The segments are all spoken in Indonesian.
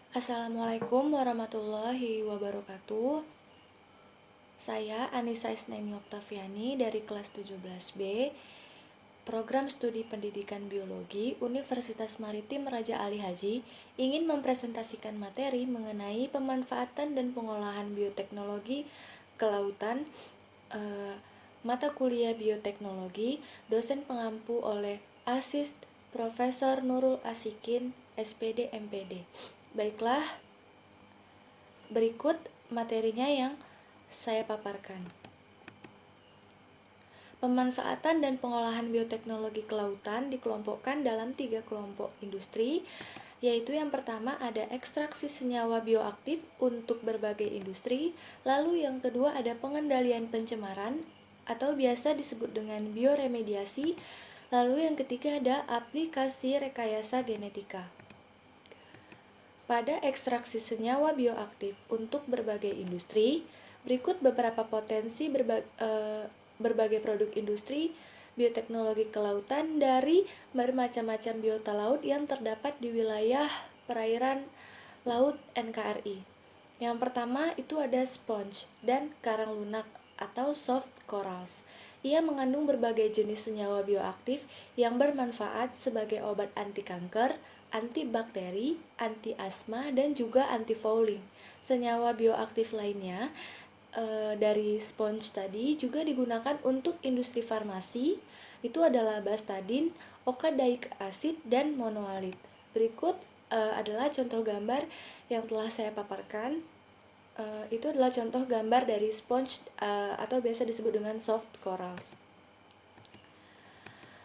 Assalamualaikum warahmatullahi wabarakatuh. Saya Anissa Isnaini Oktaviani dari kelas 17B, Program Studi Pendidikan Biologi Universitas Maritim Raja Ali Haji, ingin mempresentasikan materi mengenai pemanfaatan dan pengolahan bioteknologi kelautan, mata kuliah bioteknologi, dosen pengampu oleh Asist Profesor Nurul Asikin, SPD MPD. Baiklah, berikut materinya yang saya paparkan. Pemanfaatan dan pengolahan bioteknologi kelautan dikelompokkan dalam 3 kelompok industri, yaitu yang pertama ada ekstraksi senyawa bioaktif untuk berbagai industri, lalu yang kedua ada pengendalian pencemaran atau biasa disebut dengan bioremediasi, lalu yang ketiga ada aplikasi rekayasa genetika. Pada ekstraksi senyawa bioaktif untuk berbagai industri, berikut beberapa potensi berbagai produk industri bioteknologi kelautan dari bermacam-macam biota laut yang terdapat di wilayah perairan laut NKRI. Yang pertama itu ada sponge dan karang lunak atau soft corals. Ia mengandung berbagai jenis senyawa bioaktif yang bermanfaat sebagai obat anti kanker, antibakteri, anti asma, dan juga anti fouling. Senyawa bioaktif lainnya dari sponge tadi juga digunakan untuk industri farmasi, itu adalah bastadin, okadaic acid, dan monoalit. Berikut adalah contoh gambar yang telah saya paparkan. Itu adalah contoh gambar dari sponge atau biasa disebut dengan soft corals.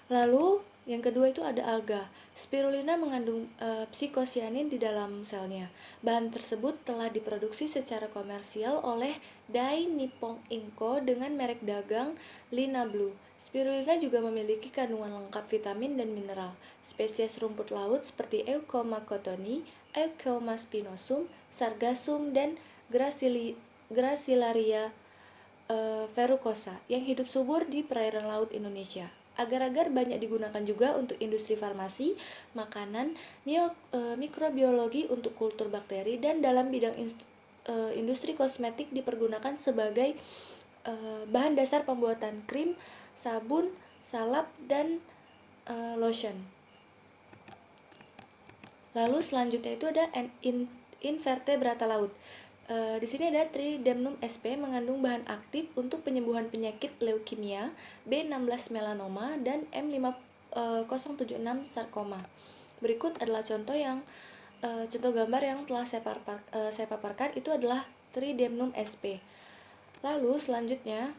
Lalu yang kedua itu ada alga. Spirulina mengandung psikosianin di dalam selnya. Bahan tersebut telah diproduksi secara komersial oleh Dai Nippon Inco dengan merek dagang Lina Blue. Spirulina juga memiliki kandungan lengkap vitamin dan mineral. Spesies rumput laut seperti Eucoma cottoni, Eucoma spinosum, Sargassum, dan Gracilaria verrucosa yang hidup subur di perairan laut Indonesia. Agar-agar banyak digunakan juga untuk industri farmasi, makanan, mikrobiologi untuk kultur bakteri, dan dalam bidang industri kosmetik dipergunakan sebagai bahan dasar pembuatan krim, sabun, salep, dan lotion. Lalu selanjutnya itu ada invertebrata laut. Di sini ada Tridemnum sp mengandung bahan aktif untuk penyembuhan penyakit leukemia, B16 melanoma, dan M5076 sarkoma. Berikut adalah contoh gambar yang telah saya paparkan, itu adalah Tridemnum sp. Lalu selanjutnya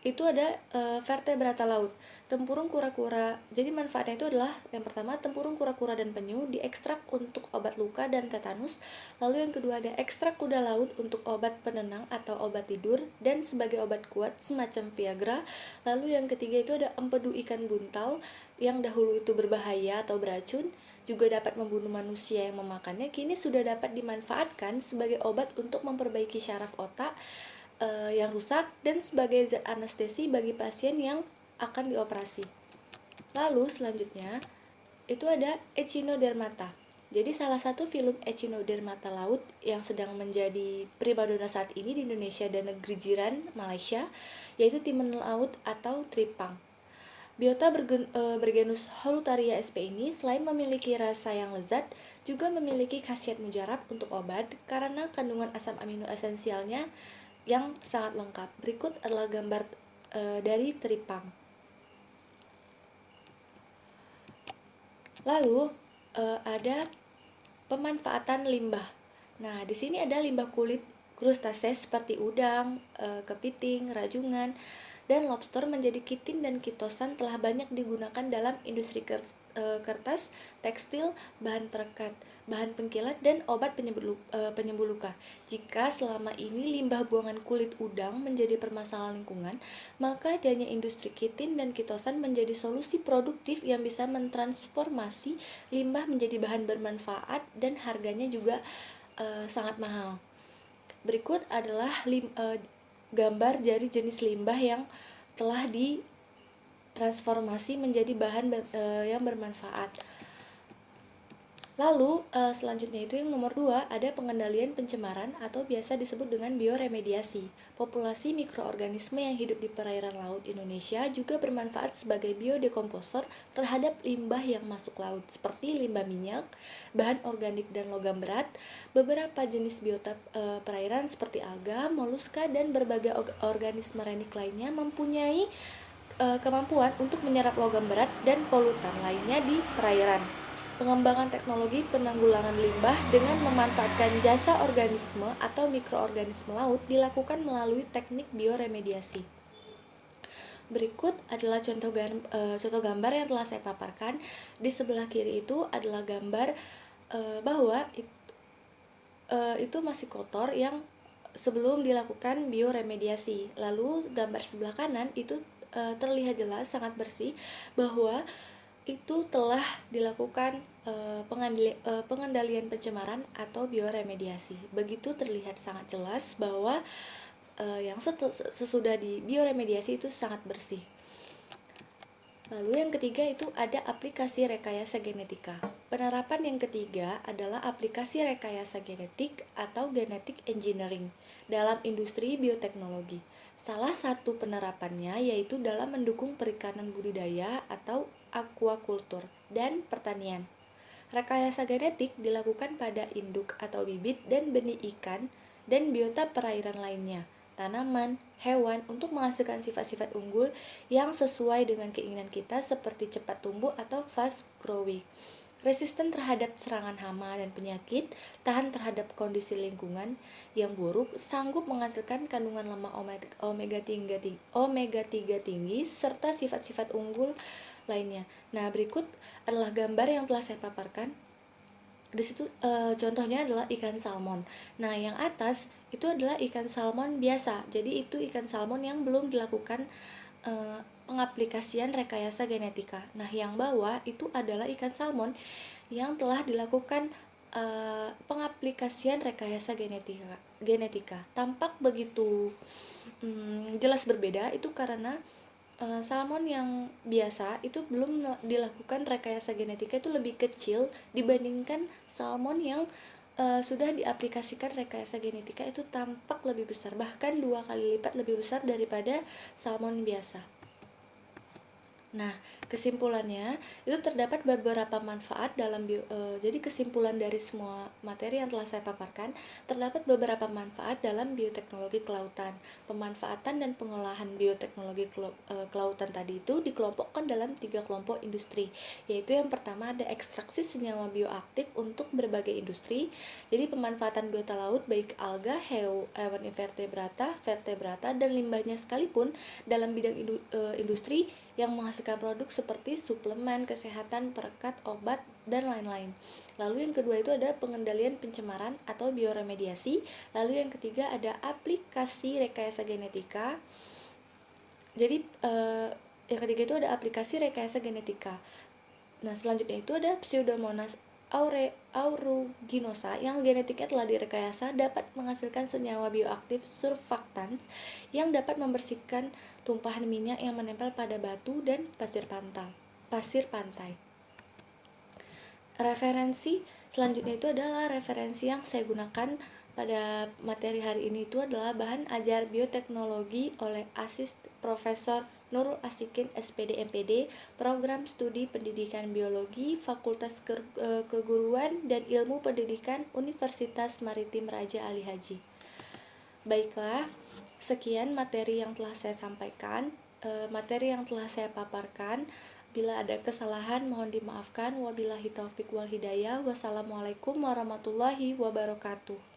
itu ada vertebrata laut, tempurung kura-kura. Jadi manfaatnya itu adalah yang pertama tempurung kura-kura dan penyu diekstrak untuk obat luka dan tetanus. Lalu yang kedua ada ekstrak kuda laut untuk obat penenang atau obat tidur dan sebagai obat kuat semacam Viagra. Lalu yang ketiga itu ada empedu ikan buntal yang dahulu itu berbahaya atau beracun, juga dapat membunuh manusia yang memakannya, kini sudah dapat dimanfaatkan sebagai obat untuk memperbaiki syaraf otak yang rusak dan sebagai zat anestesi bagi pasien yang akan dioperasi. Lalu selanjutnya itu ada Echinodermata. Jadi salah satu filum Echinodermata laut yang sedang menjadi primadona saat ini di Indonesia dan negeri jiran Malaysia, yaitu timun laut atau tripang. Biota bergenus Holutaria sp ini selain memiliki rasa yang lezat, juga memiliki khasiat mujarab untuk obat karena kandungan asam amino esensialnya yang sangat lengkap. Berikut adalah gambar dari tripang. Lalu ada pemanfaatan limbah. Nah, di sini ada limbah kulit krustase seperti udang, kepiting, rajungan, dan lobster menjadi kitin dan kitosan telah banyak digunakan dalam industri kertas, tekstil, bahan perekat, bahan pengkilat, dan obat penyembuh luka. Jika selama ini limbah buangan kulit udang menjadi permasalahan lingkungan, maka adanya industri kitin dan kitosan menjadi solusi produktif yang bisa mentransformasi limbah menjadi bahan bermanfaat dan harganya juga sangat mahal. Berikut adalah gambar dari jenis limbah yang telah ditransformasi menjadi bahan yang bermanfaat. Lalu selanjutnya itu yang nomor 2 ada pengendalian pencemaran atau biasa disebut dengan bioremediasi. Populasi mikroorganisme yang hidup di perairan laut Indonesia juga bermanfaat sebagai biodekomposer terhadap limbah yang masuk laut seperti limbah minyak, bahan organik dan logam berat. Beberapa jenis biota perairan seperti alga, moluska dan berbagai organisme renik lainnya mempunyai kemampuan untuk menyerap logam berat dan polutan lainnya di perairan. Pengembangan teknologi penanggulangan limbah dengan memanfaatkan jasa organisme atau mikroorganisme laut dilakukan melalui teknik bioremediasi. Berikut adalah contoh gambar yang telah saya paparkan. Di sebelah kiri itu adalah gambar bahwa itu masih kotor yang sebelum dilakukan bioremediasi. Lalu gambar sebelah kanan itu terlihat jelas sangat bersih bahwa itu telah dilakukan pengendalian pencemaran atau bioremediasi. Begitu terlihat sangat jelas bahwa yang sesudah di bioremediasi itu sangat bersih. Lalu yang ketiga itu ada aplikasi rekayasa genetika. Penerapan yang ketiga adalah aplikasi rekayasa genetik atau genetic engineering dalam industri bioteknologi. Salah satu penerapannya yaitu dalam mendukung perikanan budidaya atau aquaculture dan pertanian. Rekayasa genetik dilakukan pada induk atau bibit dan benih ikan dan biota perairan lainnya, tanaman, hewan untuk menghasilkan sifat-sifat unggul yang sesuai dengan keinginan kita seperti cepat tumbuh atau fast growing, resisten terhadap serangan hama dan penyakit, tahan terhadap kondisi lingkungan yang buruk, sanggup menghasilkan kandungan lemak omega 3 tinggi, serta sifat-sifat unggul lainnya. Nah, berikut adalah gambar yang telah saya paparkan. Di situ contohnya adalah ikan salmon. Nah, yang atas itu adalah ikan salmon biasa. Jadi itu ikan salmon yang belum dilakukan pengaplikasian rekayasa genetika. Nah, yang bawah itu adalah ikan salmon yang telah dilakukan pengaplikasian rekayasa genetika. Tampak begitu jelas berbeda itu karena salmon yang biasa itu belum dilakukan rekayasa genetika, itu lebih kecil dibandingkan salmon yang sudah diaplikasikan rekayasa genetika, itu tampak lebih besar, bahkan 2 kali lipat lebih besar daripada salmon biasa. Nah, kesimpulannya itu terdapat beberapa manfaat dalam jadi kesimpulan dari semua materi yang telah saya paparkan, terdapat beberapa manfaat dalam bioteknologi kelautan. Pemanfaatan dan pengolahan bioteknologi kelautan tadi itu dikelompokkan dalam 3 kelompok industri, yaitu yang pertama ada ekstraksi senyawa bioaktif untuk berbagai industri. Jadi pemanfaatan biota laut baik alga, hewan invertebrata, vertebrata dan limbahnya sekalipun dalam bidang industri yang menghasilkan produk seperti suplemen, kesehatan, perekat, obat, dan lain-lain. Lalu yang kedua itu ada pengendalian pencemaran atau bioremediasi. Lalu yang ketiga ada aplikasi rekayasa genetika. Jadi yang ketiga itu ada aplikasi rekayasa genetika. Nah, selanjutnya itu ada Pseudomonas aeruginosa yang genetiknya telah direkayasa dapat menghasilkan senyawa bioaktif surfactants yang dapat membersihkan tumpahan minyak yang menempel pada batu dan pasir pantai. Referensi selanjutnya itu adalah referensi yang saya gunakan pada materi hari ini itu adalah bahan ajar bioteknologi oleh Asist Profesor Nurul Asikin SPD MPD, Program Studi Pendidikan Biologi, Fakultas Keguruan dan Ilmu Pendidikan Universitas Maritim Raja Ali Haji. Baiklah, sekian materi yang telah saya sampaikan, materi yang telah saya paparkan. Bila ada kesalahan mohon dimaafkan. Wabillahi taufik wal hidayah. Wassalamualaikum warahmatullahi wabarakatuh.